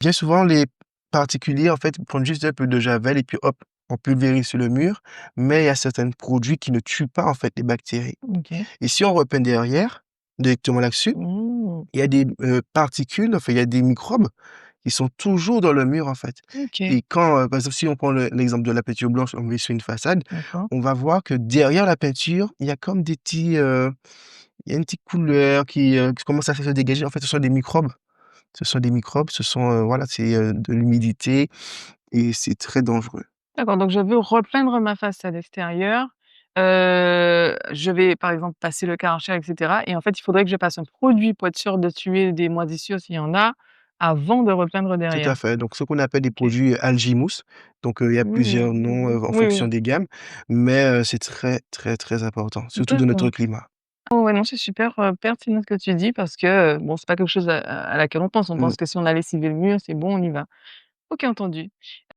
Bien souvent, les particuliers, en fait, prennent juste un peu de javel et puis hop, on pulvérise sur le mur, mais il y a certains produits qui ne tuent pas, en fait, les bactéries OK. et si on repeint derrière, directement là-dessus, Mmh. il y a des, particules, enfin, il y a des microbes qui sont toujours dans le mur, en fait OK, et quand, par exemple, si on prend l'exemple de la peinture blanche, on met sur une façade, d'accord. on va voir que derrière la peinture, il y a comme des petits, il y a une petite couleur qui commence à se dégager. En fait, ce sont des microbes. Ce sont des microbes, ce sont, voilà, c'est, de l'humidité et c'est très dangereux. D'accord, donc je veux repeindre ma façade extérieure. Je vais, par exemple, passer le Karcher et cetera et en fait, il faudrait que je passe un produit pour être sûre de tuer des moisissures s'il y en a, avant de repeindre Tout à derrière. fait, donc ce qu'on appelle des OK. produits Algimous, donc il y a plusieurs noms, Mmh. en Oui, fonction oui. des gammes, mais c'est très, très, très important, surtout dans notre D'accord. climat. Oh ouais, non, c'est super, pertinent ce que tu dis parce que, bon, c'est pas quelque chose à laquelle on pense. On Mmh. pense que si on a lessivé le mur, c'est bon, on y va. OK, entendu.